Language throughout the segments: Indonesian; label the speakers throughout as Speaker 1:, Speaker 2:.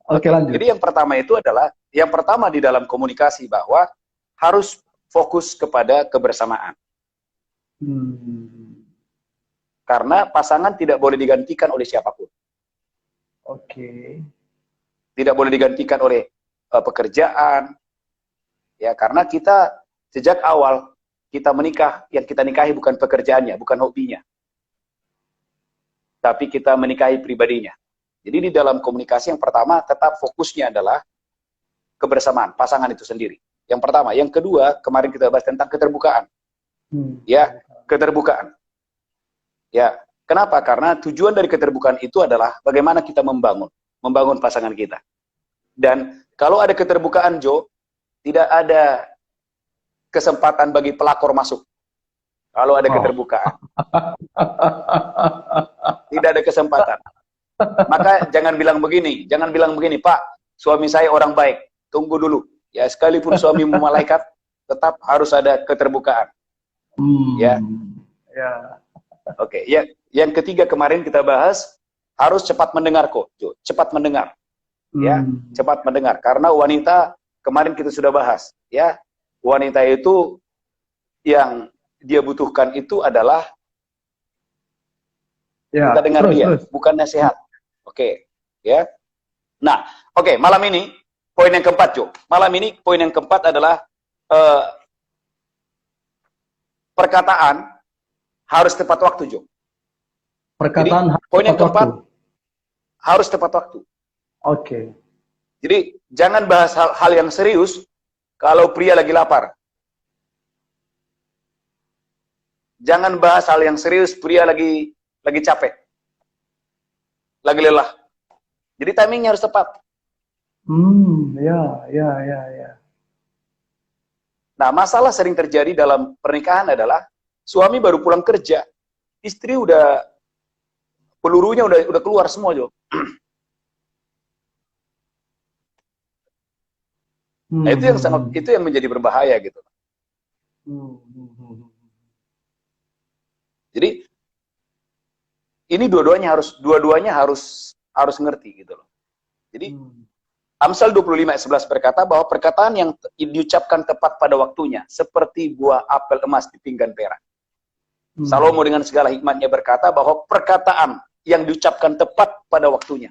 Speaker 1: Oke, lanjut.
Speaker 2: Jadi yang pertama itu adalah, yang pertama di dalam komunikasi bahwa harus fokus kepada kebersamaan. Karena pasangan tidak boleh digantikan oleh siapapun.
Speaker 1: Oke.
Speaker 2: Tidak boleh digantikan oleh pekerjaan. Ya, karena kita sejak awal kita menikah, yang kita nikahi bukan pekerjaannya, bukan hobinya. Tapi kita menikahi pribadinya. Jadi di dalam komunikasi yang pertama tetap fokusnya adalah kebersamaan pasangan itu sendiri. Yang pertama, yang kedua kemarin kita bahas tentang keterbukaan. Ya, keterbukaan. Ya, kenapa? Karena tujuan dari keterbukaan itu adalah bagaimana kita membangun pasangan kita. Dan kalau ada keterbukaan, Jo, tidak ada kesempatan bagi pelakor masuk. Kalau ada keterbukaan. Tidak ada kesempatan. Maka jangan bilang begini, Pak, suami saya orang baik. Tunggu dulu. Ya, sekalipun suami malaikat, tetap harus ada keterbukaan. Ya. Oke, ya. Yang ketiga kemarin kita bahas harus cepat mendengar kok, Jo. Cepat mendengar. Ya, cepat mendengar. Karena wanita kemarin kita sudah bahas, ya. Wanita itu yang dia butuhkan itu adalah kita dengar terus. Bukan nasihat. Oke, ya. Nah, oke, malam ini poin yang keempat, Jo. Malam ini poin yang keempat adalah perkataan harus tepat waktu, Jo.
Speaker 1: Perkataan.
Speaker 2: Jadi, poin yang keempat harus tepat waktu.
Speaker 1: Oke.
Speaker 2: Jadi jangan bahas hal yang serius kalau pria lagi lapar. Jangan bahas hal yang serius pria lagi capek. Lagi lelah. Jadi timingnya harus tepat.
Speaker 1: Ya.
Speaker 2: Nah, masalah sering terjadi dalam pernikahan adalah suami baru pulang kerja, istri udah pelurunya udah keluar semua, Jo. Nah, itu yang menjadi berbahaya gitu. Jadi ini dua-duanya harus ngerti gitu loh. Jadi Amsal 25 ayat 11 berkata bahwa perkataan yang diucapkan tepat pada waktunya seperti buah apel emas di pinggan perak. Salomo dengan segala hikmatnya berkata bahwa perkataan yang diucapkan tepat pada waktunya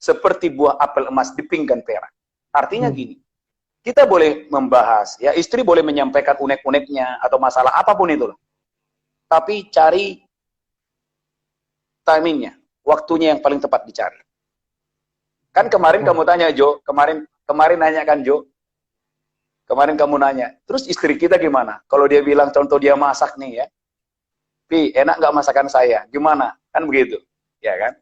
Speaker 2: seperti buah apel emas di pinggan perak. Artinya gini, kita boleh membahas, ya istri boleh menyampaikan unek-uneknya atau masalah apapun itu loh. Tapi cari timingnya, waktunya yang paling tepat dicari. Kan kemarin kamu tanya, Jo, kemarin nanya kan, Jo, kemarin kamu nanya, terus istri kita gimana? Kalau dia bilang, contoh dia masak nih ya, Pi, enak nggak masakan saya? Gimana? Kan begitu, ya kan?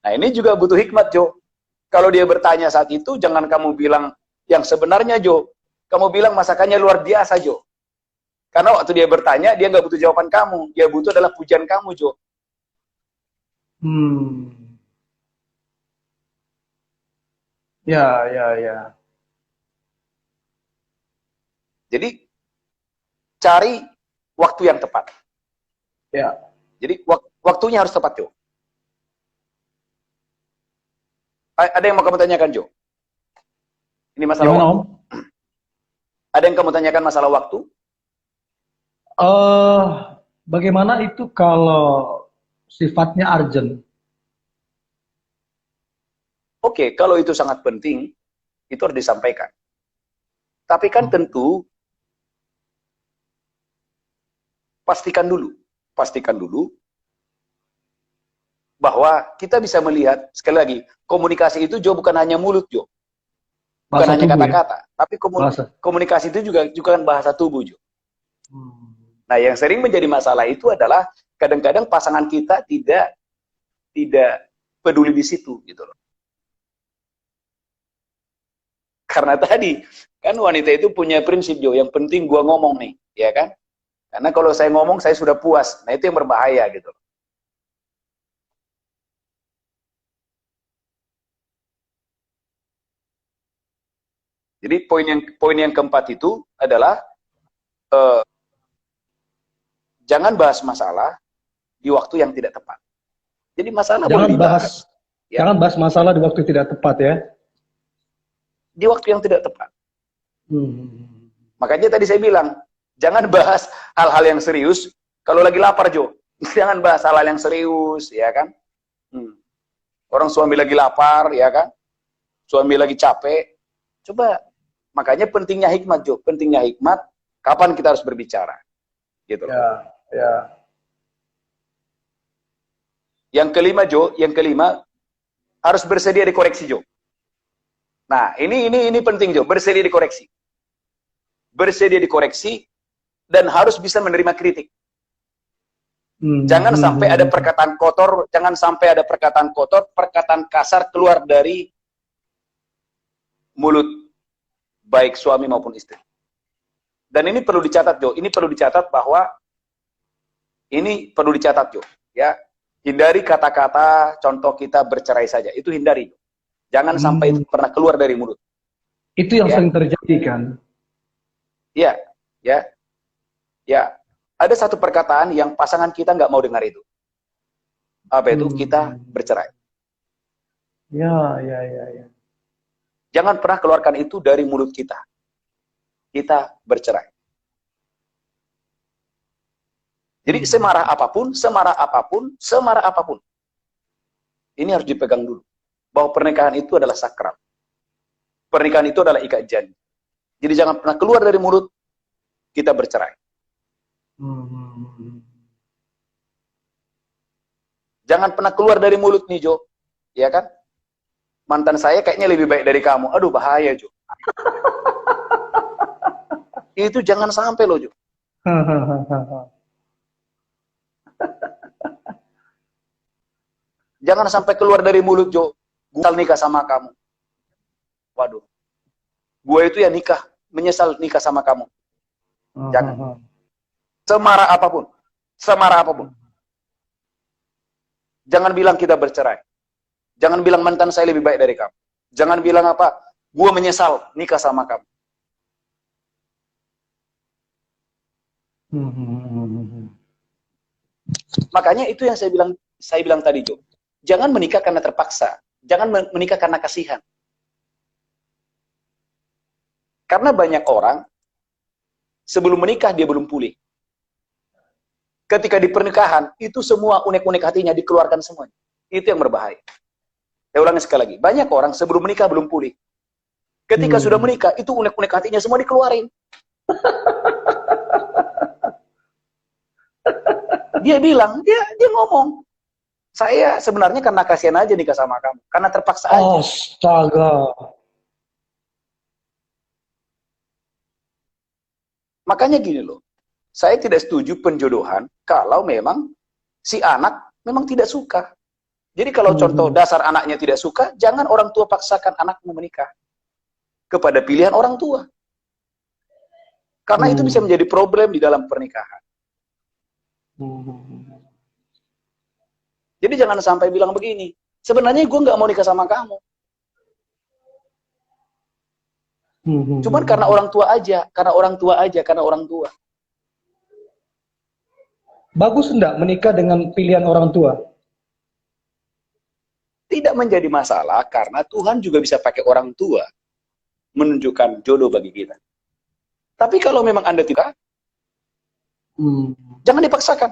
Speaker 2: Nah ini juga butuh hikmat, Jo. Kalau dia bertanya saat itu, jangan kamu bilang yang sebenarnya, Jo. Kamu bilang masakannya luar biasa, Jo. Karena waktu dia bertanya, dia nggak butuh jawaban kamu. Dia butuh adalah pujian kamu, Jo.
Speaker 1: Ya.
Speaker 2: Jadi, cari waktu yang tepat.
Speaker 1: Ya.
Speaker 2: Jadi, waktunya harus tepat, Jo. Ada yang mau kamu tanyakan, Jo? Ini masalah
Speaker 1: Gimana,
Speaker 2: waktu.
Speaker 1: Om?
Speaker 2: Ada yang kamu tanyakan masalah waktu?
Speaker 1: Bagaimana itu kalau sifatnya urgent?
Speaker 2: Oke, kalau itu sangat penting, itu harus disampaikan. Tapi kan tentu, pastikan dulu bahwa kita bisa melihat, sekali lagi, komunikasi itu, Jo, bukan hanya mulut, Jo. Bukan hanya kata-kata, tapi komunikasi itu juga kan bahasa tubuh, Jo. Nah, yang sering menjadi masalah itu adalah kadang-kadang pasangan kita tidak peduli di situ, gitu loh. Karena tadi, kan wanita itu punya prinsip, Jo, yang penting gua ngomong nih, ya kan? Karena kalau saya ngomong, saya sudah puas. Nah, itu yang berbahaya, gitu loh. Jadi poin yang keempat itu adalah jangan bahas masalah di waktu yang tidak tepat. Jadi masalah boleh dibahas.
Speaker 1: Jangan bahas masalah di waktu tidak tepat ya.
Speaker 2: di waktu yang tidak tepat.
Speaker 1: Hmm.
Speaker 2: Makanya tadi saya bilang, jangan bahas hal-hal yang serius kalau lagi lapar, Jo. Jangan bahas hal-hal yang serius, ya kan? Orang suami lagi lapar, ya kan? Suami lagi capek. Coba, makanya pentingnya hikmat, Jo. Pentingnya hikmat, kapan kita harus berbicara. Gitu.
Speaker 1: Ya, ya.
Speaker 2: Yang kelima, Jo, harus bersedia dikoreksi, Jo. Nah, ini penting, Jo, bersedia dikoreksi. Bersedia dikoreksi dan harus bisa menerima kritik. Jangan sampai ada perkataan kotor, perkataan kasar keluar dari mulut baik suami maupun istri. Dan ini perlu dicatat, Jo. Ini perlu dicatat, Jo. Ya, hindari kata-kata contoh kita bercerai saja. Itu hindari. Jangan sampai itu pernah keluar dari mulut.
Speaker 1: Itu yang sering terjadi kan?
Speaker 2: Ya. Ada satu perkataan yang pasangan kita nggak mau dengar itu. Apa itu? Kita bercerai.
Speaker 1: Ya.
Speaker 2: Jangan pernah keluarkan itu dari mulut kita. Kita bercerai. Jadi semarah apapun, ini harus dipegang dulu. Bahwa pernikahan itu adalah sakral. Pernikahan itu adalah ikat janji. Jadi jangan pernah keluar dari mulut, kita bercerai. Jangan pernah keluar dari mulut nih, Jo. Ya kan? Mantan saya kayaknya lebih baik dari kamu. Aduh, bahaya, Jo. Itu jangan sampai loh, Jo. Jangan sampai keluar dari mulut, Jo. Gue nikah sama kamu. Waduh. Gue itu ya menyesal nikah sama kamu. Jangan. Semarah apapun. Jangan bilang kita bercerai. Jangan bilang mantan saya lebih baik dari kamu. Jangan bilang apa, gue menyesal nikah sama kamu. Makanya itu yang saya bilang tadi, Jo. Jangan menikah karena terpaksa. Jangan menikah karena kasihan. Karena banyak orang sebelum menikah dia belum pulih. Ketika di pernikahan, itu semua unek-unek hatinya dikeluarkan semuanya. Itu yang berbahaya. Saya ulangi sekali lagi. Banyak orang sebelum menikah belum pulih. Ketika sudah menikah, itu unek-unek hatinya semua dikeluarin. Dia bilang, dia ngomong, saya sebenarnya karena kasihan aja nikah sama kamu. Karena terpaksa aja.
Speaker 1: Astaga.
Speaker 2: Makanya gini loh. Saya tidak setuju penjodohan kalau memang si anak memang tidak suka. Jadi kalau contoh dasar anaknya tidak suka, jangan orang tua paksakan anakmu menikah kepada pilihan orang tua. Karena itu bisa menjadi problem di dalam pernikahan. Jadi jangan sampai bilang begini, sebenarnya gue nggak mau nikah sama kamu. Cuman karena orang tua aja.
Speaker 1: Bagus enggak menikah dengan pilihan orang tua?
Speaker 2: Tidak menjadi masalah karena Tuhan juga bisa pakai orang tua menunjukkan jodoh bagi kita. Tapi kalau memang Anda tidak, jangan dipaksakan.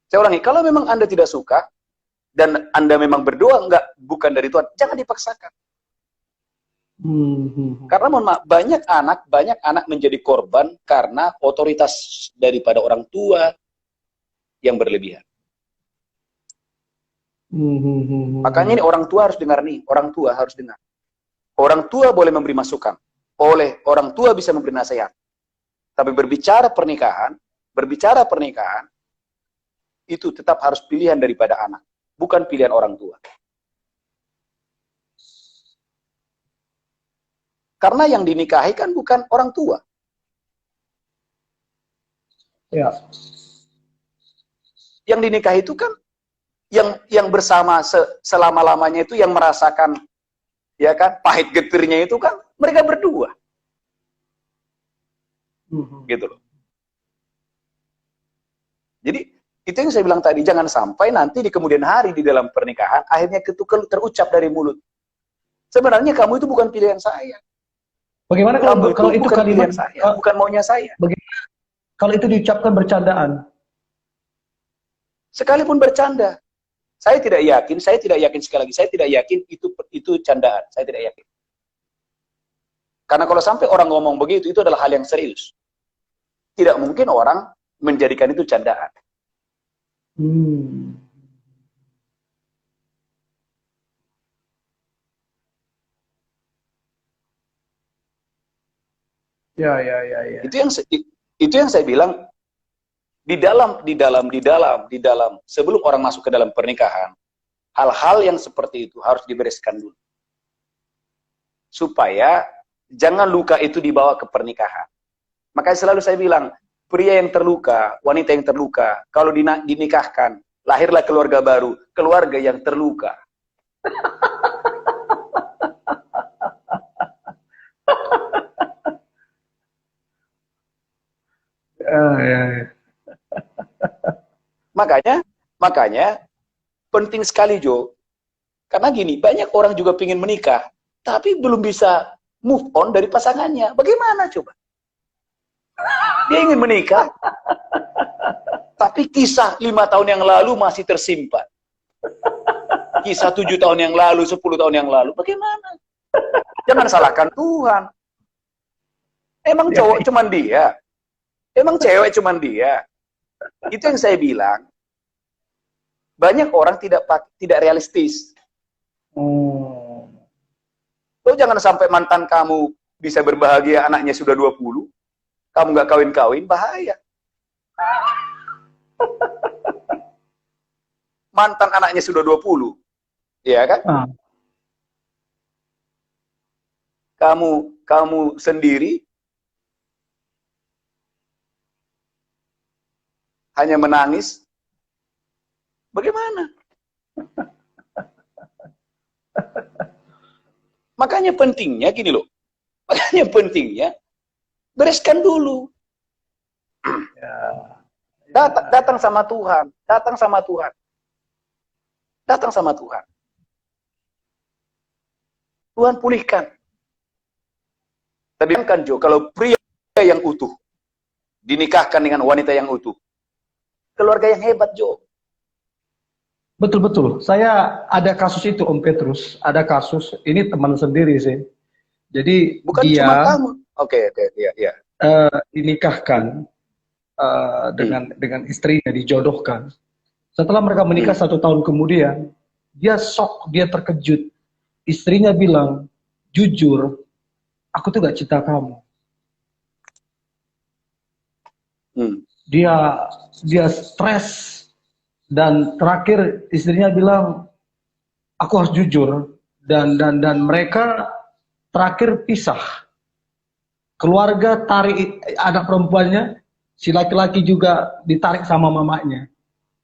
Speaker 2: Saya ulangi, kalau memang Anda tidak suka dan Anda memang berdoa bukan dari Tuhan, jangan dipaksakan. Karena mohon maaf, banyak anak menjadi korban karena otoritas daripada orang tua yang berlebihan. Makanya ini orang tua harus dengar nih, orang tua harus dengar. Orang tua boleh memberi masukan, orang tua bisa memberi nasihat. Tapi berbicara pernikahan itu tetap harus pilihan daripada anak, bukan pilihan orang tua. Karena yang dinikahi kan bukan orang tua.
Speaker 1: Ya.
Speaker 2: Yang dinikahi itu kan yang bersama selama-lamanya itu yang merasakan ya kan pahit getirnya itu kan mereka berdua. Gitu loh. Jadi itu yang saya bilang tadi, jangan sampai nanti di kemudian hari di dalam pernikahan akhirnya itu terucap dari mulut. Sebenarnya kamu itu bukan pilihan saya.
Speaker 1: Bagaimana
Speaker 2: Kamu
Speaker 1: kalau itu
Speaker 2: bukan
Speaker 1: kalimat,
Speaker 2: pilihan saya, bukan maunya saya.
Speaker 1: kalau itu diucapkan bercandaan?
Speaker 2: Sekalipun bercanda, saya tidak yakin sekali lagi, saya tidak yakin itu candaan, saya tidak yakin. Karena kalau sampai orang ngomong begitu, itu adalah hal yang serius. Tidak mungkin orang menjadikan itu candaan.
Speaker 1: Ya.
Speaker 2: Itu yang saya bilang, di dalam sebelum orang masuk ke dalam pernikahan, hal-hal yang seperti itu harus dibereskan dulu. Supaya jangan luka itu dibawa ke pernikahan. Makanya selalu saya bilang, pria yang terluka, wanita yang terluka, kalau dinikahkan, lahirlah keluarga baru, keluarga yang terluka.
Speaker 1: Ya.
Speaker 2: Makanya penting sekali, Jo. Karena gini, banyak orang juga ingin menikah, tapi belum bisa move on dari pasangannya. Bagaimana coba? Dia ingin menikah, tapi kisah 5 tahun yang lalu masih tersimpan. Kisah 7 tahun yang lalu, 10 tahun yang lalu, bagaimana? Jangan salahkan Tuhan. Emang cowok cuman dia? Emang cewek cuman dia? Itu yang saya bilang. Banyak orang tidak realistis. Lo jangan sampai mantan kamu bisa berbahagia, anaknya sudah 20, kamu nggak kawin-kawin, bahaya. Mantan anaknya sudah 20, ya kan? Kamu sendiri hanya menangis, bagaimana? Makanya pentingnya gini loh, makanya pentingnya bereskan dulu. Datang sama Tuhan, datang sama Tuhan, datang sama Tuhan. Tuhan pulihkan. Tapi kan Jo, kalau pria yang utuh dinikahkan dengan wanita yang utuh, keluarga yang hebat, Jo.
Speaker 1: Betul. Saya ada kasus itu, Om Petrus. Ada kasus, ini teman sendiri sih. Jadi
Speaker 2: bukan
Speaker 1: dia
Speaker 2: cuma kamu. Oke, iya.
Speaker 1: Dinikahkan dengan istrinya, dijodohkan. Setelah mereka menikah 1 tahun kemudian, dia terkejut. Istrinya bilang, jujur, aku tuh gak cinta kamu. Dia stres. Dan terakhir istrinya bilang, aku harus jujur. Dan mereka terakhir pisah. Keluarga tarik anak perempuannya, si laki-laki juga ditarik sama mamanya.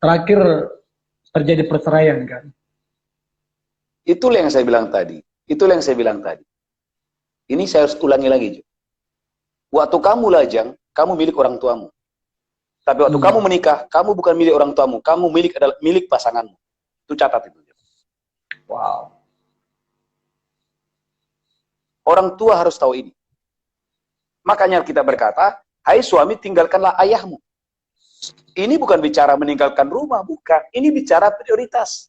Speaker 1: Terakhir terjadi perceraian kan.
Speaker 2: Itulah yang saya bilang tadi. Ini saya harus ulangi lagi, Jo. Waktu kamu lajang, kamu milik orang tuamu. Tapi waktu kamu menikah, kamu bukan milik orang tuamu, kamu adalah milik pasanganmu. Itu catat itu.
Speaker 1: Wow.
Speaker 2: Orang tua harus tahu ini. Makanya kita berkata, hai suami, tinggalkanlah ayahmu. Ini bukan bicara meninggalkan rumah, bukan. Ini bicara prioritas.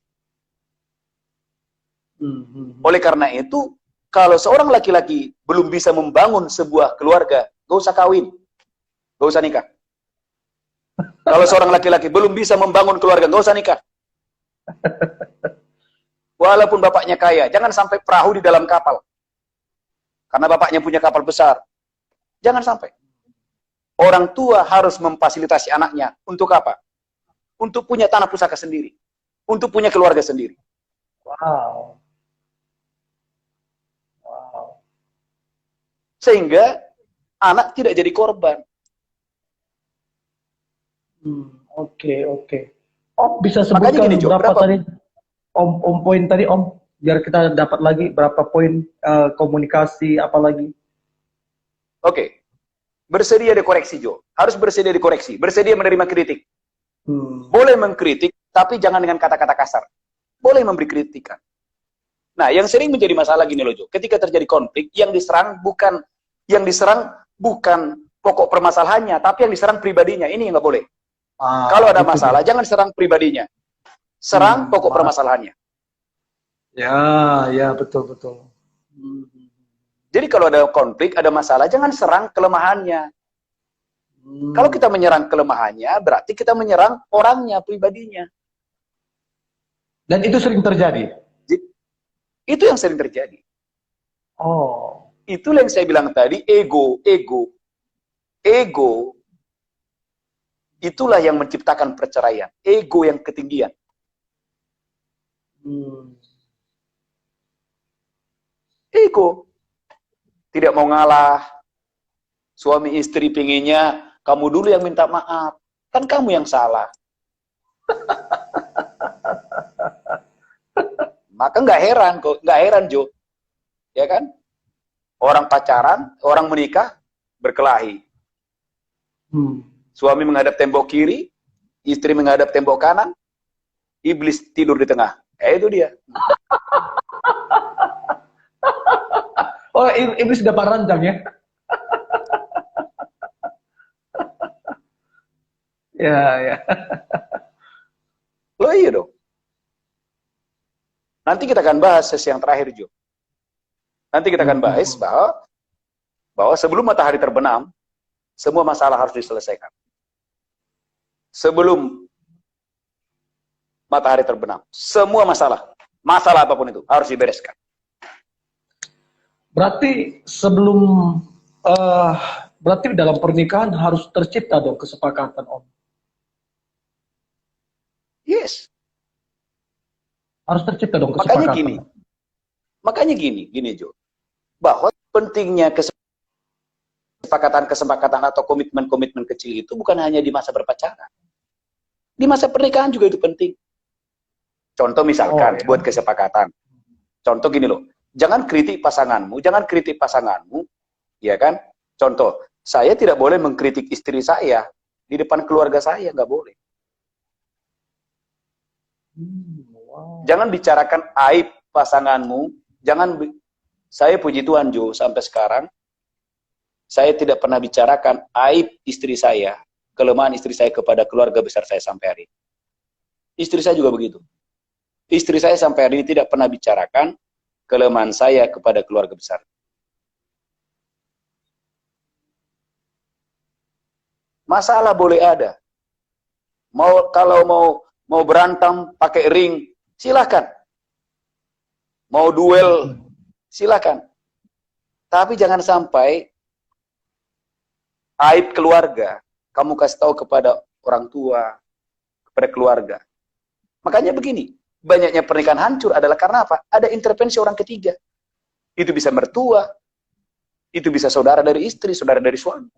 Speaker 2: Oleh karena itu, kalau seorang laki-laki belum bisa membangun sebuah keluarga, gak usah kawin, gak usah nikah. Kalau seorang laki-laki belum bisa membangun keluarga, gak usah nikah. Walaupun bapaknya kaya, jangan sampai perahu di dalam kapal. Karena bapaknya punya kapal besar. Jangan sampai. Orang tua harus memfasilitasi anaknya. Untuk apa? Untuk punya tanah pusaka sendiri. Untuk punya keluarga sendiri.
Speaker 1: Wow.
Speaker 2: Sehingga anak tidak jadi korban.
Speaker 1: Oke. Om bisa sebutkan gini, Jo, berapa tadi? Om poin tadi, Om, biar kita dapat lagi berapa poin komunikasi apa lagi?
Speaker 2: Oke. Bersedia dikoreksi, Jo. Harus bersedia dikoreksi. Bersedia menerima kritik. Boleh mengkritik, tapi jangan dengan kata-kata kasar. Boleh memberi kritikan. Nah, yang sering menjadi masalah gini loh, Jo. Ketika terjadi konflik, yang diserang bukan pokok permasalahannya, tapi yang diserang pribadinya. Ini yang nggak boleh. Kalau ada
Speaker 1: Itu
Speaker 2: masalah,
Speaker 1: dia.
Speaker 2: jangan serang pribadinya. Serang pokok permasalahannya.
Speaker 1: Ya, ya betul betul.
Speaker 2: Jadi kalau ada konflik, ada masalah, jangan serang kelemahannya. Kalau kita menyerang kelemahannya, berarti kita menyerang orangnya, pribadinya.
Speaker 1: Dan itu sering terjadi.
Speaker 2: Itu yang sering terjadi.
Speaker 1: Oh.
Speaker 2: Itulah yang saya bilang tadi, ego. Itulah yang menciptakan perceraian. Ego yang ketinggian. Ego. Tidak mau ngalah. Suami istri pinginnya, kamu dulu yang minta maaf. Kan kamu yang salah. Maka nggak heran Jo. Ya kan? Orang pacaran, orang menikah, berkelahi. Suami menghadap tembok kiri, istri menghadap tembok kanan, iblis tidur di tengah. Itu dia.
Speaker 1: Oh, iblis dapat ranjang ya? Ya, ya.
Speaker 2: Loh iya dong. Nanti kita akan bahas sesi yang terakhir, Jo. Nanti kita akan bahas bahwa sebelum matahari terbenam, semua masalah harus diselesaikan. Sebelum matahari terbenam, semua masalah apapun itu harus dibereskan.
Speaker 1: Berarti berarti dalam pernikahan harus tercipta dong kesepakatan, Om.
Speaker 2: Yes.
Speaker 1: Harus tercipta dong kesepakatan.
Speaker 2: Makanya gini Jo. Bahwa pentingnya kesepakatan atau komitmen-komitmen kecil itu bukan hanya di masa berpacaran. Di masa pernikahan juga itu penting. Contoh misalkan, buat kesepakatan. Contoh gini loh, jangan kritik pasanganmu, ya kan? Contoh, saya tidak boleh mengkritik istri saya di depan keluarga saya, nggak boleh. Jangan bicarakan aib pasanganmu, saya puji Tuhan Jo, sampai sekarang, saya tidak pernah bicarakan aib istri saya, kelemahan istri saya kepada keluarga besar saya sampai hari ini. Istri saya juga begitu. Istri saya sampai hari ini tidak pernah bicarakan kelemahan saya kepada keluarga besar. Masalah boleh ada. Kalau mau berantem pakai ring, silakan. Mau duel, silakan. Tapi jangan sampai aib keluarga kamu kasih tahu kepada orang tua, kepada keluarga. Makanya begini, banyaknya pernikahan hancur adalah karena apa? Ada intervensi orang ketiga. Itu bisa mertua, itu bisa saudara dari istri, saudara dari suami.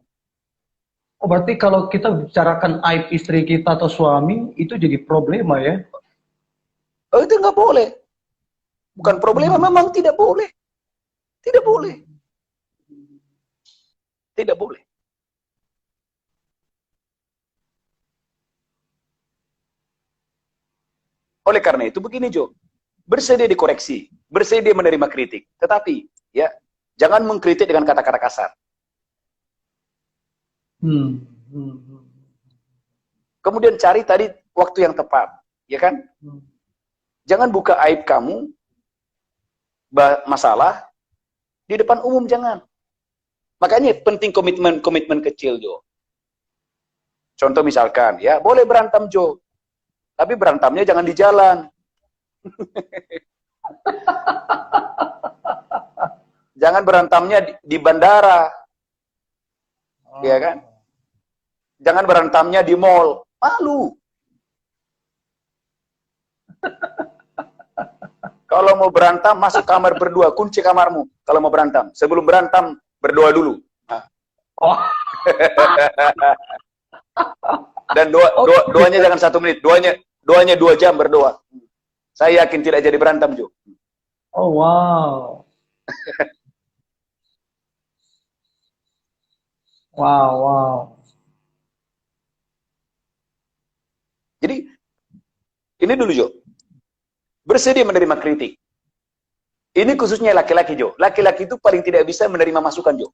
Speaker 1: Oh, berarti kalau kita bicarakan aib istri kita atau suami, itu jadi problema ya?
Speaker 2: Oh, itu nggak boleh. Bukan problema, memang tidak boleh. Tidak boleh. Tidak boleh. Oleh karena itu begini Jo, bersedia dikoreksi, bersedia menerima kritik, tetapi ya jangan mengkritik dengan kata-kata kasar. Kemudian cari tadi waktu yang tepat, ya kan? Jangan buka aib kamu, masalah di depan umum, jangan. Makanya penting komitmen kecil Jo. Contoh misalkan, ya boleh berantem Jo, tapi berantamnya jangan di jalan. Jangan berantamnya di bandara. Ya kan? Jangan berantamnya di mall. Malu. Kalau mau berantem, masuk kamar berdua. Kunci kamarmu kalau mau berantem. Sebelum berantem, berdoa dulu. Nah. Dan doanya jangan 1 menit. Doanya 2 jam berdoa. Saya yakin tidak jadi berantem, Jo.
Speaker 1: Oh, wow. Wow.
Speaker 2: Jadi, ini dulu Jo. Bersedia menerima kritik. Ini khususnya laki-laki, Jo. Laki-laki itu paling tidak bisa menerima masukan, Jo.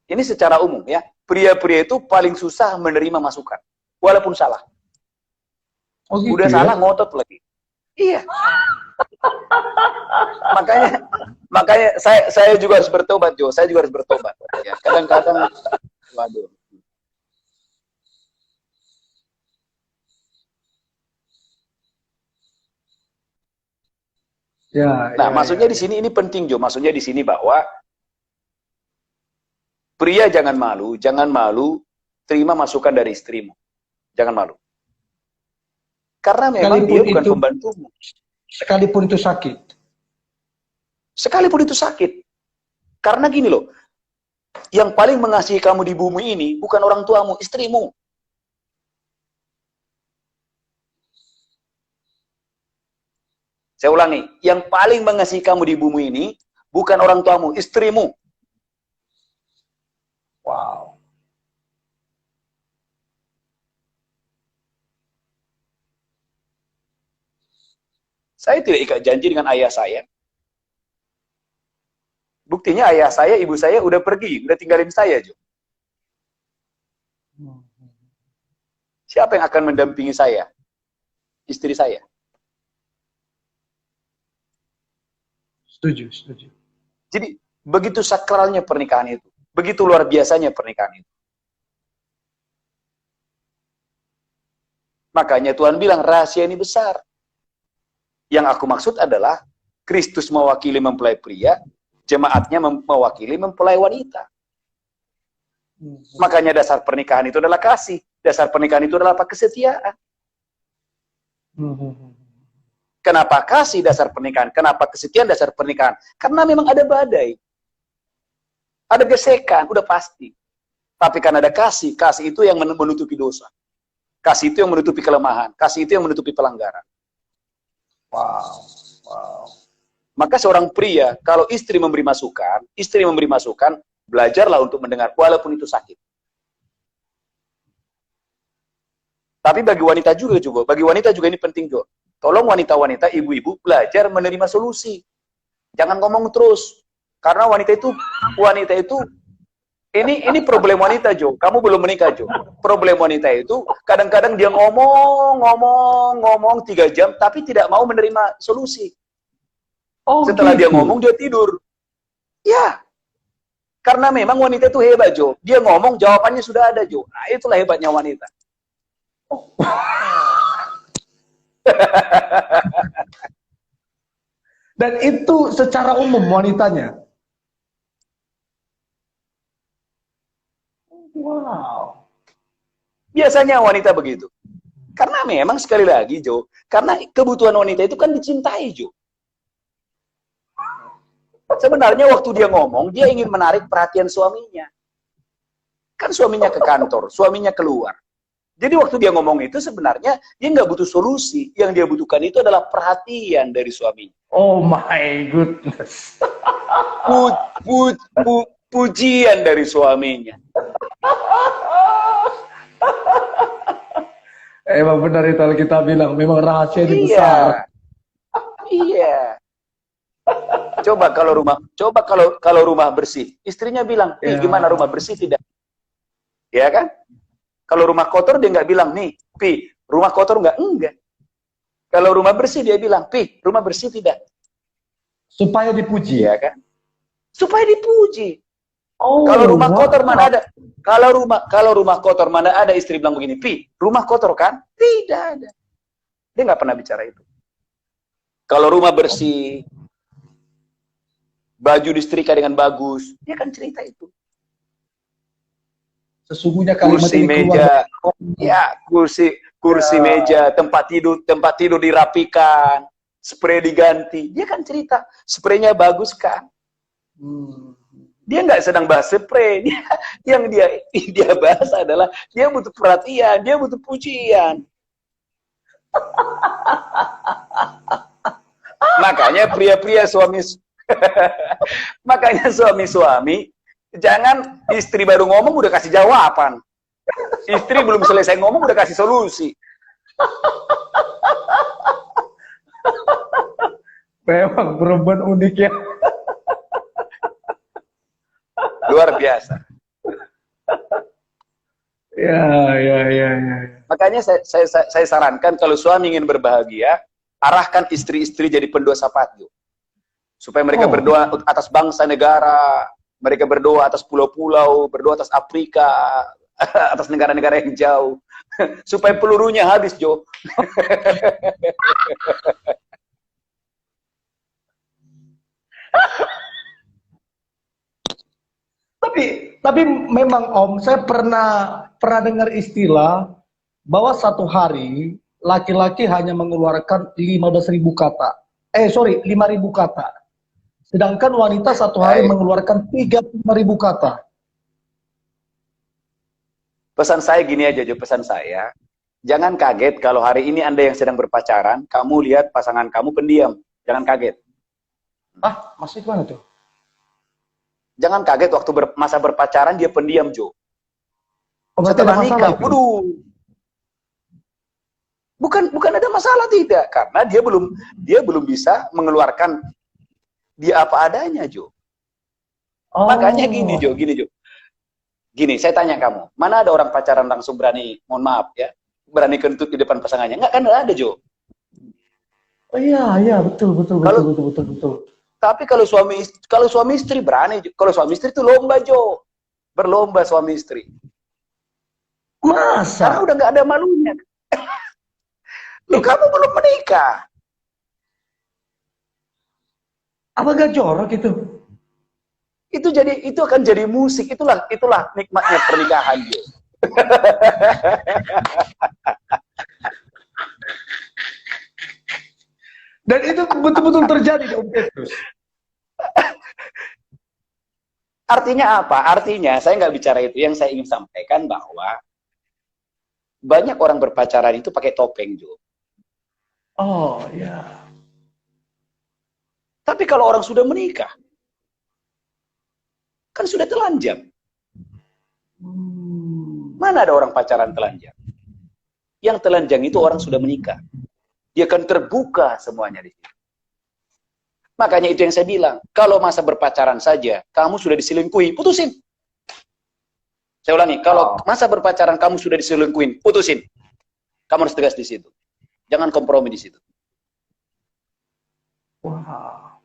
Speaker 2: Ini secara umum ya. Pria-pria itu paling susah menerima masukan, walaupun salah.
Speaker 1: Oh, gitu
Speaker 2: Udah
Speaker 1: ya?
Speaker 2: salah ngotot lagi. Iya. makanya saya juga harus bertobat, Jo. Saya juga harus bertobat. Ya, kadang-kadang, waduh.
Speaker 1: Ya,
Speaker 2: Nah,
Speaker 1: ya,
Speaker 2: maksudnya
Speaker 1: ya,
Speaker 2: di
Speaker 1: ya.
Speaker 2: sini ini penting, Jo. Maksudnya di sini bahwa pria jangan malu terima masukan dari istrimu. Jangan malu. Karena memang dia bukan pembantumu.
Speaker 1: Sekalipun itu sakit.
Speaker 2: Sekalipun itu sakit. Karena gini loh, yang paling mengasihi kamu di bumi ini bukan orang tuamu, istrimu. Saya ulangi, yang paling mengasihi kamu di bumi ini bukan orang tuamu, istrimu.
Speaker 1: Wow.
Speaker 2: Saya tidak ikat janji dengan ayah saya. Buktinya ayah saya, ibu saya udah pergi, udah tinggalin saya, Jo. Siapa yang akan mendampingi saya? Istri saya.
Speaker 1: Setuju, setuju.
Speaker 2: Jadi, begitu sakralnya pernikahan itu. Begitu luar biasanya pernikahan itu. Makanya Tuhan bilang, rahasia ini besar. Yang aku maksud adalah, Kristus mewakili mempelai pria, jemaatnya mewakili mempelai wanita. Makanya dasar pernikahan itu adalah kasih. Dasar pernikahan itu adalah apa? Kesetiaan. Kenapa kasih dasar pernikahan? Kenapa kesetiaan dasar pernikahan? Karena memang ada badai. Ada gesekan, udah pasti. Tapi karena ada kasih, kasih itu yang menutupi dosa. Kasih itu yang menutupi kelemahan. Kasih itu yang menutupi pelanggaran.
Speaker 1: Wow, wow.
Speaker 2: Maka seorang pria, kalau istri memberi masukan, belajarlah untuk mendengar, walaupun itu sakit. Tapi bagi wanita juga, ini penting juga. Tolong wanita-wanita, ibu-ibu, belajar menerima solusi. Jangan ngomong terus. Karena wanita itu, ini problem wanita, Jo. Kamu belum menikah, Jo. Problem wanita itu, kadang-kadang dia ngomong 3 jam, tapi tidak mau menerima solusi.
Speaker 1: Oh,
Speaker 2: setelah
Speaker 1: gitu.
Speaker 2: dia ngomong, dia tidur. Ya. Karena memang wanita itu hebat, Jo. Dia ngomong, jawabannya sudah ada, Jo. Nah, itulah hebatnya wanita.
Speaker 1: Dan itu secara umum wanitanya. Wow.
Speaker 2: Biasanya wanita begitu. Karena memang sekali lagi, Jo, karena kebutuhan wanita itu kan dicintai, Jo. Sebenarnya waktu dia ngomong, dia ingin menarik perhatian suaminya. Kan suaminya ke kantor, suaminya keluar. Jadi waktu dia ngomong itu sebenarnya dia nggak butuh solusi. Yang dia butuhkan itu adalah perhatian dari suaminya.
Speaker 1: Oh my goodness.
Speaker 2: Pujian dari suaminya.
Speaker 1: Emang benar itu kita bilang, memang rahasia ini
Speaker 2: Iya.
Speaker 1: besar.
Speaker 2: Iya. Coba kalau rumah bersih, istrinya bilang, "Nih, gimana rumah bersih tidak?" Ya kan? Kalau rumah kotor dia nggak bilang, "Nih, Pi, rumah kotor nggak?" Enggak. Kalau rumah bersih dia bilang, "Pi, rumah bersih tidak?"
Speaker 1: Supaya dipuji.
Speaker 2: Ya kan? Supaya dipuji.
Speaker 1: Oh,
Speaker 2: kalau rumah kotor mana ada? Kalau rumah kotor mana ada istri bilang begini, "Pi, rumah kotor kan?" Tidak ada. Dia nggak pernah bicara itu. Kalau rumah bersih, baju disetrika dengan bagus, dia kan cerita itu.
Speaker 1: Sesungguhnya kalimat
Speaker 2: Kursi
Speaker 1: ini
Speaker 2: meja,
Speaker 1: keluar.
Speaker 2: ya kursi meja, tempat tidur dirapikan, spray diganti. Dia kan cerita, spraynya bagus kan? Dia nggak sedang bahas spray. Yang dia bahas adalah dia butuh perhatian, dia butuh pujian. Makanya pria-pria makanya suami-suami jangan istri baru ngomong udah kasih jawaban. Istri belum selesai ngomong udah kasih solusi.
Speaker 1: Memang perempuan unik ya.
Speaker 2: Luar biasa.
Speaker 1: Ya, ya, ya, ya.
Speaker 2: Makanya saya sarankan kalau suami ingin berbahagia, arahkan istri-istri jadi pendoa Patio. Supaya mereka berdoa atas bangsa negara, mereka berdoa atas pulau-pulau, berdoa atas Afrika, atas negara-negara yang jauh. Supaya pelurunya habis, Jo.
Speaker 1: Tapi memang Om, saya pernah dengar istilah bahwa satu hari laki-laki hanya mengeluarkan 15.000 kata. 5.000 kata. Sedangkan wanita satu hari mengeluarkan 35.000 kata.
Speaker 2: Pesan saya gini aja, Jo, pesan saya. Jangan kaget kalau hari ini Anda yang sedang berpacaran, kamu lihat pasangan kamu pendiam. Jangan kaget.
Speaker 1: Ah, maksudnya gimana tuh?
Speaker 2: Jangan kaget waktu masa berpacaran dia pendiam, Jo.
Speaker 1: Setelah
Speaker 2: nikah, waduh. Bukan ada masalah, tidak, karena dia belum bisa mengeluarkan dia apa adanya, Jo. Makanya gini, Jo. Gini, saya tanya kamu, mana ada orang pacaran langsung berani, mohon maaf ya, berani kentut di depan pasangannya? Enggak, kan ada, Jo.
Speaker 1: Oh iya, betul.
Speaker 2: Tapi kalau suami istri berani, kalau suami istri itu lomba, Jo. Berlomba suami istri.
Speaker 1: Masa?
Speaker 2: Karena udah nggak ada malunya. Loh, kamu belum menikah.
Speaker 1: Apa gak jorok itu?
Speaker 2: Itu akan jadi musik. Itulah nikmatnya pernikahan, Jo.
Speaker 1: Dan itu betul-betul terjadi di Om Petrus.
Speaker 2: Artinya apa? Artinya saya nggak bicara itu. Yang saya ingin sampaikan bahwa banyak orang berpacaran itu pakai topeng, Jo.
Speaker 1: Oh ya.
Speaker 2: Tapi kalau orang sudah menikah, kan sudah telanjang. Mana ada orang pacaran telanjang? Yang telanjang itu orang sudah menikah. Dia akan terbuka semuanya di situ. Makanya itu yang saya bilang, kalau masa berpacaran saja, kamu sudah diselingkuhi, putusin. Saya ulangi, kalau masa berpacaran kamu sudah diselingkuhin, putusin. Kamu harus tegas di situ. Jangan kompromi di situ.
Speaker 1: Wow.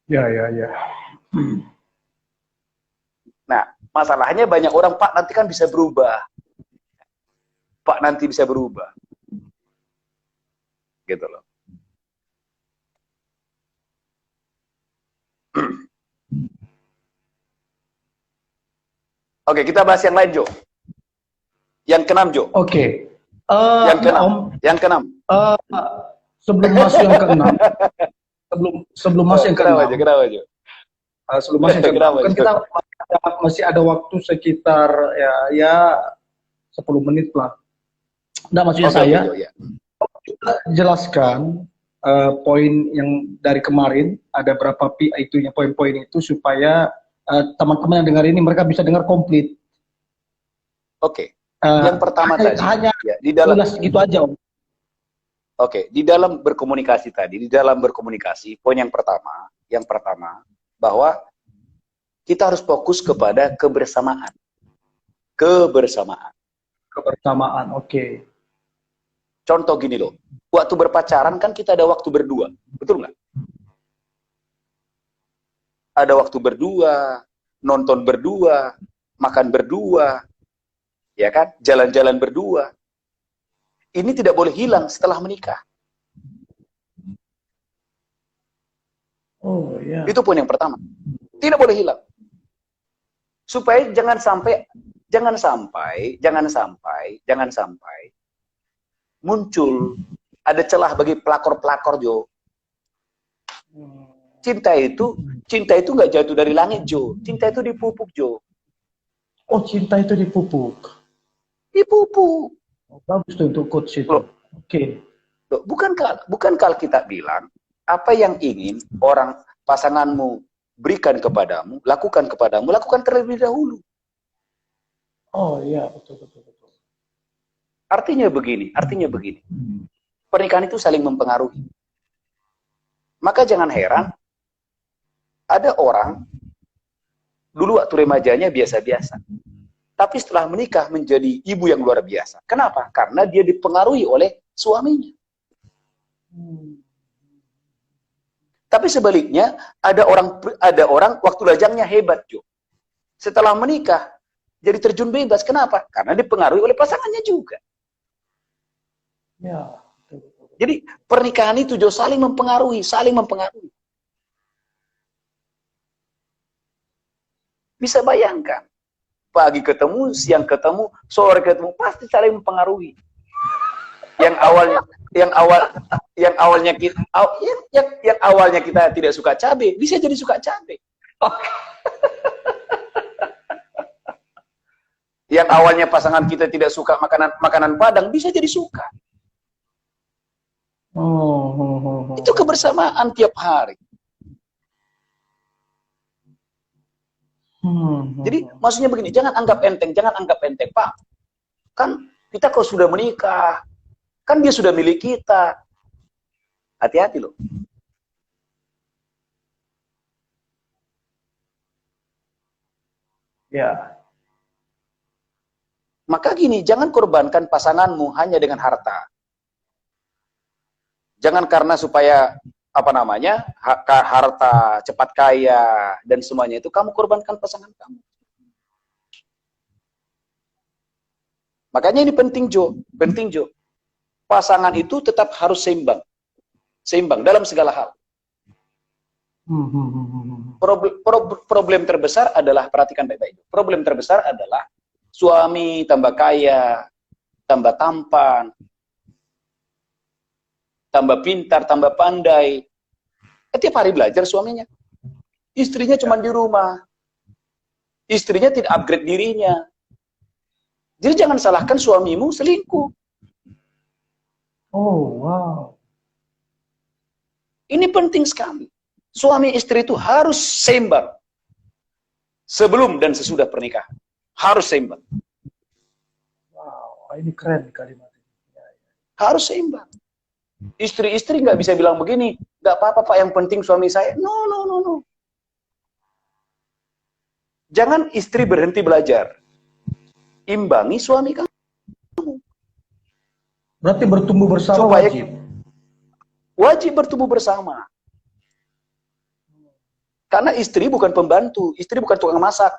Speaker 1: Ya.
Speaker 2: Nah, masalahnya banyak orang, Pak, nanti kan bisa berubah. Pak, nanti bisa berubah. Gitu loh. Oke, kita bahas yang lain, Jo. Yang keenam, Jo.
Speaker 1: Oke.
Speaker 2: Yang keenam.
Speaker 1: Om,
Speaker 2: yang keenam.
Speaker 1: Sebelum masuk yang keenam. Sebelum masuk yang keenam.
Speaker 2: Kenapa, Jo?
Speaker 1: Sebelum masuk yang keenam. Kan kita masih ada waktu sekitar ya 10 menit lah. Nah, maksudnya saya jelaskan poin yang dari kemarin, ada berapa itunya poin-poin itu supaya teman-teman yang dengar ini mereka bisa dengar komplit.
Speaker 2: Oke. Yang pertama tadi
Speaker 1: hanya
Speaker 2: di dalam
Speaker 1: gitu aja, Om.
Speaker 2: Oke, di dalam berkomunikasi tadi, poin yang pertama bahwa kita harus fokus kepada kebersamaan. Kebersamaan,
Speaker 1: oke.
Speaker 2: Contoh gini loh, waktu berpacaran kan kita ada waktu berdua, betul nggak? Ada waktu berdua, nonton berdua, makan berdua, ya kan? Jalan-jalan berdua. Ini tidak boleh hilang setelah menikah.
Speaker 1: Oh ya.
Speaker 2: Itu poin yang pertama. Tidak boleh hilang. Supaya jangan sampai muncul ada celah bagi pelakor-pelakor, Jo. Cinta itu nggak jatuh dari langit, Jo. Cinta itu dipupuk, Jo.
Speaker 1: Oh, cinta itu dipupuk.
Speaker 2: Dipupuk.
Speaker 1: Oh, bagus tuh untuk quotes itu. Oke.
Speaker 2: Bukan kalau kita bilang apa yang ingin orang pasanganmu berikan kepadamu, lakukan terlebih dahulu.
Speaker 1: Oh iya, betul betul betul.
Speaker 2: Artinya begini. Pernikahan itu saling mempengaruhi. Maka jangan heran, ada orang, dulu waktu remajanya biasa-biasa. Tapi setelah menikah menjadi ibu yang luar biasa. Kenapa? Karena dia dipengaruhi oleh suaminya. Tapi sebaliknya, ada orang waktu lajangnya hebat, Jo. Setelah menikah, jadi terjun bebas. Kenapa? Karena dipengaruhi oleh pasangannya juga.
Speaker 1: Ya.
Speaker 2: Jadi pernikahan itu Jo saling mempengaruhi. Bisa bayangkan, pagi ketemu, siang ketemu, sore ketemu, pasti saling mempengaruhi. Yang awalnya kita tidak suka cabai, bisa jadi suka cabai. Yang awalnya pasangan kita tidak suka makanan Padang, bisa jadi suka. Itu kebersamaan tiap hari. Jadi maksudnya begini, jangan anggap enteng, Pak. Kan kita kalau sudah menikah, kan dia sudah milik kita. Hati-hati loh.
Speaker 1: Ya.
Speaker 2: Maka gini, jangan korbankan pasanganmu hanya dengan harta. Jangan karena supaya harta, cepat kaya, dan semuanya itu kamu korbankan pasangan kamu. Makanya ini penting, Jo. Pasangan itu tetap harus seimbang dalam segala hal. Problem terbesar adalah, perhatikan baik-baik. Problem terbesar adalah suami tambah kaya, tambah tampan, tambah pintar, tambah pandai. Tiap hari belajar suaminya. Istrinya cuma di rumah. Istrinya tidak upgrade dirinya. Jadi jangan salahkan suamimu selingkuh.
Speaker 1: Oh, wow.
Speaker 2: Ini penting sekali. Suami istri itu harus seimbang. Sebelum dan sesudah pernikahan. Harus seimbang.
Speaker 1: Wow, ini keren kalimat ini.
Speaker 2: Harus seimbang. Istri-istri nggak bisa bilang begini, nggak apa-apa Pak, yang penting suami saya. No. Jangan istri berhenti belajar. Imbangi suami kamu.
Speaker 1: Berarti bertumbuh bersama wajib.
Speaker 2: Wajib bertumbuh bersama. Karena istri bukan pembantu, istri bukan tukang masak.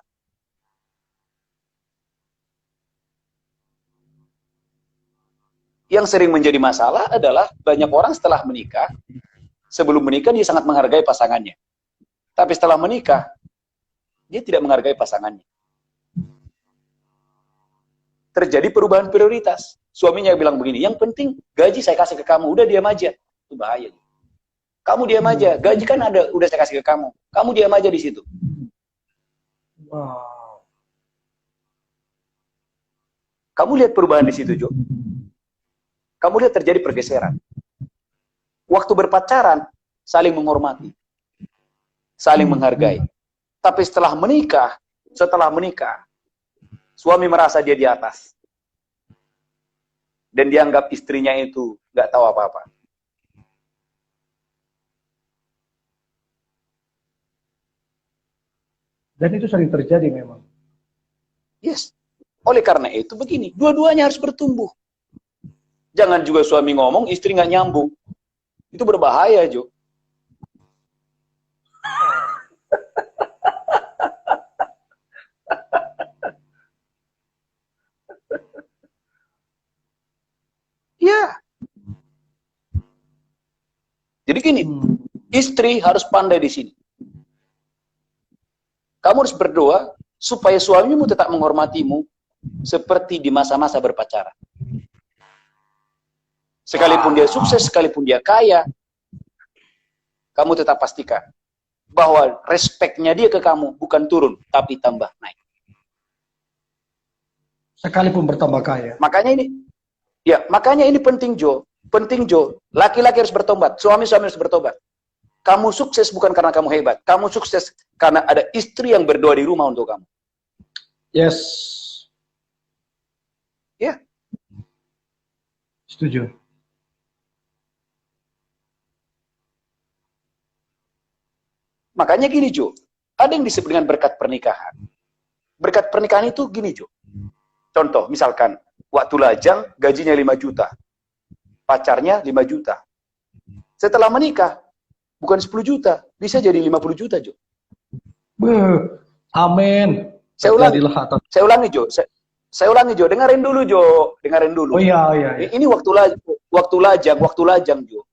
Speaker 2: Yang sering menjadi masalah adalah banyak orang setelah menikah, sebelum menikah dia sangat menghargai pasangannya. Tapi setelah menikah, dia tidak menghargai pasangannya. Terjadi perubahan prioritas. Suaminya bilang begini, yang penting gaji saya kasih ke kamu, udah diam aja. Itu bahaya. Kamu diam aja, gaji kan ada, udah saya kasih ke kamu. Kamu diam aja di situ.
Speaker 1: Wow.
Speaker 2: Kamu lihat perubahan di situ, Jo. Kamu lihat terjadi pergeseran. Waktu berpacaran, saling menghormati. Saling menghargai. Tapi setelah menikah, suami merasa dia di atas. Dan dianggap istrinya itu nggak tahu apa-apa.
Speaker 1: Dan itu sering terjadi memang.
Speaker 2: Yes. Oleh karena itu begini, dua-duanya harus bertumbuh. Jangan juga suami ngomong, istri nggak nyambung. Itu berbahaya, Jo. Ya. Jadi gini, istri harus pandai di sini. Kamu harus berdoa supaya suamimu tetap menghormatimu seperti di masa-masa berpacaran. Sekalipun dia sukses, sekalipun dia kaya, kamu tetap pastikan bahwa respeknya dia ke kamu bukan turun, tapi tambah naik.
Speaker 1: Sekalipun bertambah kaya.
Speaker 2: Makanya ini penting, Jo. Laki-laki harus bertobat, suami-suami harus bertobat. Kamu sukses bukan karena kamu hebat. Kamu sukses karena ada istri yang berdoa di rumah untuk kamu.
Speaker 1: Yes. Setuju.
Speaker 2: Makanya gini Jo, ada yang disebut dengan berkat pernikahan. Berkat pernikahan itu gini Jo. Contoh, misalkan waktu lajang gajinya 5 juta, pacarnya 5 juta. Setelah menikah, bukan 10 juta, bisa jadi 50 juta Jo.
Speaker 1: Beuh, amin.
Speaker 2: Saya ulangi,
Speaker 1: Terjadilah atas.
Speaker 2: saya ulangi Jo, saya ulangi Jo, dengerin dulu Jo, dengerin dulu.
Speaker 1: Oh iya, iya, iya.
Speaker 2: Ini waktu lajang Jo.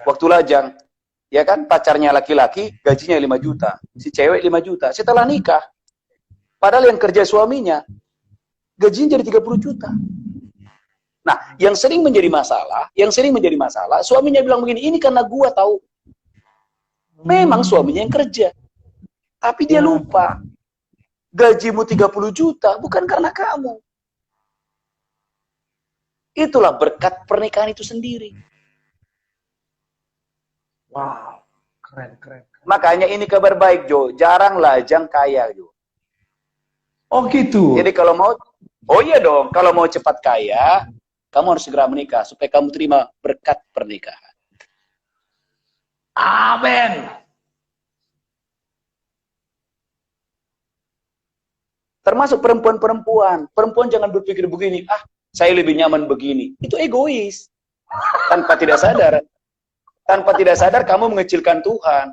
Speaker 2: Waktu lajang, ya kan pacarnya laki-laki, gajinya 5 juta, si cewek 5 juta. Setelah nikah, padahal yang kerja suaminya, gajinya jadi 30 juta. Nah, yang sering menjadi masalah, suaminya bilang begini, ini karena gua tahu. Memang suaminya yang kerja. Tapi dia lupa. Gajimu 30 juta bukan karena kamu. Itulah berkat pernikahan itu sendiri.
Speaker 1: Wow, keren, keren.
Speaker 2: Makanya ini kabar baik, Jo. Jarang lajang kaya, Jo.
Speaker 1: Oh gitu.
Speaker 2: Jadi kalau mau, oh iya dong, kalau mau cepat kaya, kamu harus segera menikah supaya kamu terima berkat pernikahan.
Speaker 1: Amin.
Speaker 2: Termasuk perempuan-perempuan. Perempuan jangan berpikir begini, ah, saya lebih nyaman begini. Itu egois. Tanpa tidak sadar. Tanpa tidak sadar kamu mengecilkan Tuhan.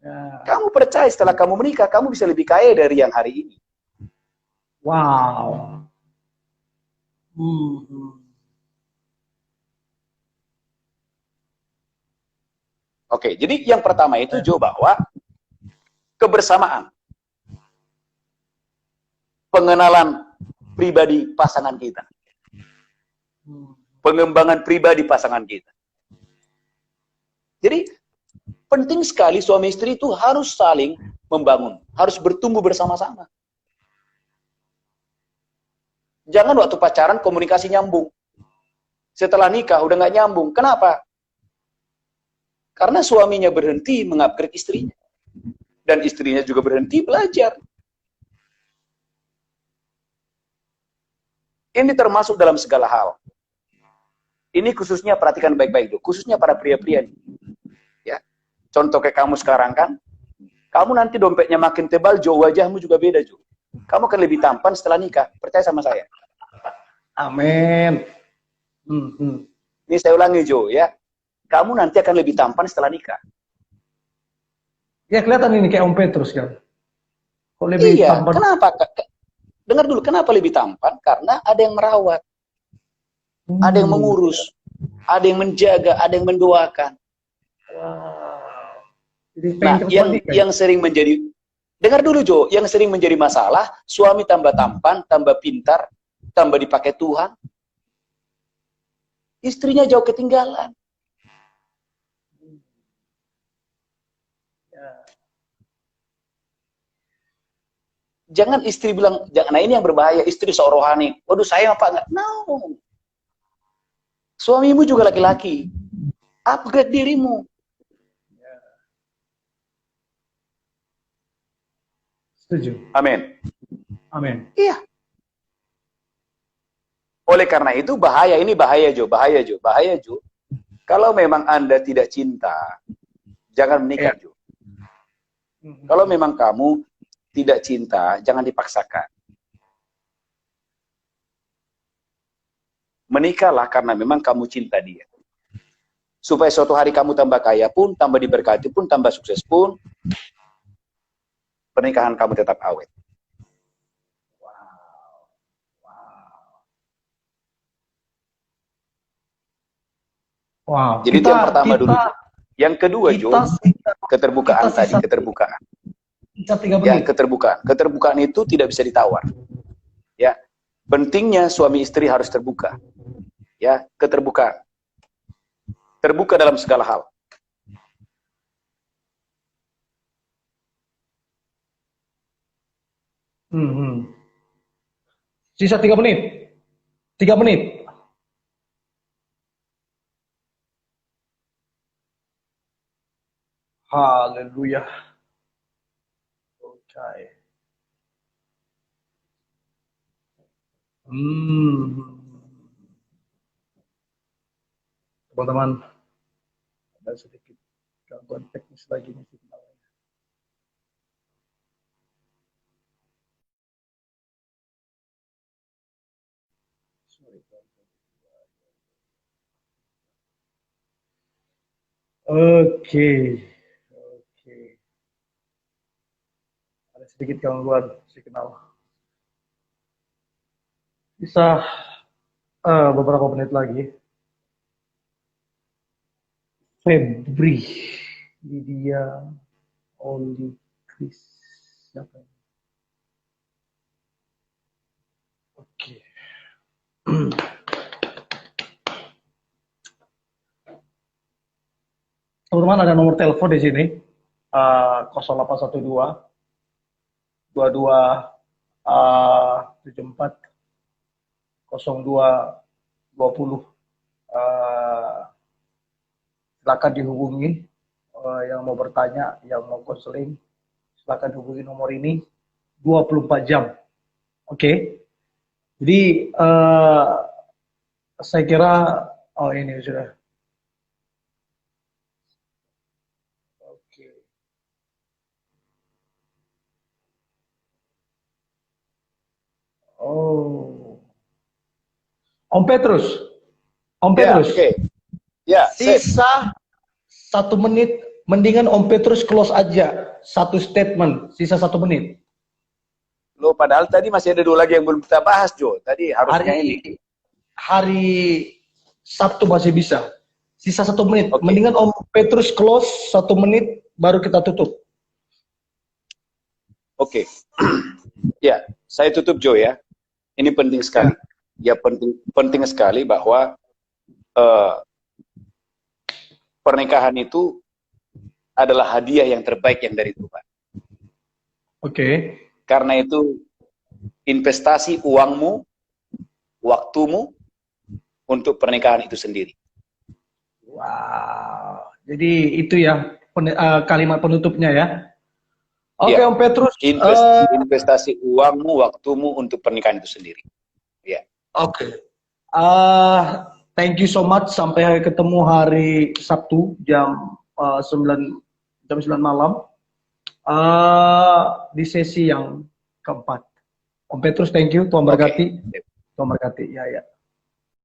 Speaker 1: Ya.
Speaker 2: Kamu percaya setelah kamu menikah, kamu bisa lebih kaya dari yang hari ini.
Speaker 1: Wow. Hmm.
Speaker 2: Oke, jadi yang pertama itu Jo bahwa kebersamaan, pengenalan pribadi pasangan kita, pengembangan pribadi pasangan kita. Jadi penting sekali suami istri itu harus saling membangun, harus bertumbuh bersama-sama. Jangan waktu pacaran komunikasi nyambung, setelah nikah udah nggak nyambung. Kenapa? Karena suaminya berhenti mengupgrade istrinya. Dan istrinya juga berhenti belajar. Ini termasuk dalam segala hal. Ini khususnya perhatikan baik-baik, khususnya para pria-pria. Ya. Contoh kayak kamu sekarang kan, kamu nanti dompetnya makin tebal, Jo, wajahmu juga beda, Jo. Kamu akan lebih tampan setelah nikah, percaya sama saya.
Speaker 1: Amin.
Speaker 2: Ini saya ulangi, Jo, ya. Kamu nanti akan lebih tampan setelah nikah.
Speaker 1: Ya kelihatan ini kayak Om Petrus kan. Kok lebih
Speaker 2: Iya,
Speaker 1: tampan?
Speaker 2: kenapa? Dengar dulu, kenapa lebih tampan? Karena ada yang merawat, ada yang mengurus, ada yang menjaga, ada yang mendoakan.
Speaker 1: Jadi
Speaker 2: Nah, yang sering menjadi, dengar dulu Jo, yang sering menjadi masalah, suami tambah tampan, tambah pintar, tambah dipakai Tuhan, istrinya jauh ketinggalan. Jangan istri bilang, jangan, nah ini yang berbahaya, istri sok rohani. Waduh, saya apa enggak? No. Suamimu juga laki-laki. Upgrade dirimu.
Speaker 1: Setuju.
Speaker 2: Amin.
Speaker 1: Amin.
Speaker 2: Iya. Oleh karena itu bahaya, ini bahaya Jo, bahaya Jo, bahaya Jo. Kalau memang Anda tidak cinta, jangan menikah Jo. Kalau memang kamu tidak cinta, jangan dipaksakan. Menikahlah karena memang kamu cinta dia. Supaya suatu hari kamu tambah kaya pun, tambah diberkati pun, tambah sukses pun, pernikahan kamu tetap awet.
Speaker 1: Wow.
Speaker 2: Jadi itu yang pertama dulu. Yang kedua Jo, keterbukaan tadi, keterbukaan. Ya, keterbukaan. Keterbukaan itu tidak bisa ditawar. Ya, pentingnya suami istri harus terbuka. Ya, keterbukaan. Terbuka dalam segala hal.
Speaker 1: Sisa 3 menit. 3 menit. Haleluya. Oke. Hmm. Teman-teman, ada sedikit gangguan teknis lagi nih signalnya. Sorry, Oke, oke. Ada sedikit gangguan signal. Bisa beberapa menit lagi. Febri, Lydia, Oli, Chris, siapa ini? Oke. Teman-teman ada nomor telepon di sini, 0812 22 74 02 20. Silakan dihubungi yang mau bertanya, yang mau konseling, silakan hubungi nomor ini 24 jam. Oke. Jadi saya kira ini sudah. Oke. Oh. Om Petrus. Om Petrus.
Speaker 2: Ya, oke. Ya,
Speaker 1: sisa 1 menit, mendingan Om Petrus close aja. Satu statement, sisa 1 menit.
Speaker 2: Lo padahal tadi masih ada 2 lagi yang belum kita bahas, Jo. Tadi harusnya ini.
Speaker 1: Hari Sabtu masih bisa. Sisa 1 menit.
Speaker 2: Okay.
Speaker 1: Mendingan Om Petrus close 1 menit, baru kita tutup.
Speaker 2: Oke. Ya, saya tutup, Jo, ya. Ini penting sekali. Ya, penting sekali bahwa pernikahan itu adalah hadiah yang terbaik yang dari Tuhan.
Speaker 1: Oke.
Speaker 2: Karena itu investasi uangmu, waktumu untuk pernikahan itu sendiri.
Speaker 1: Wow. Jadi itu ya kalimat penutupnya ya. Oke,
Speaker 2: Ya.
Speaker 1: Om Petrus.
Speaker 2: Investasi uangmu, waktumu untuk pernikahan itu sendiri. Ya.
Speaker 1: Oke. Thank you so much. Sampai ketemu hari Sabtu jam 9 malam di sesi yang keempat. Om Petrus, thank you. Tuhan berkati.
Speaker 2: Okay.
Speaker 1: Tuhan berkati. Ya, ya.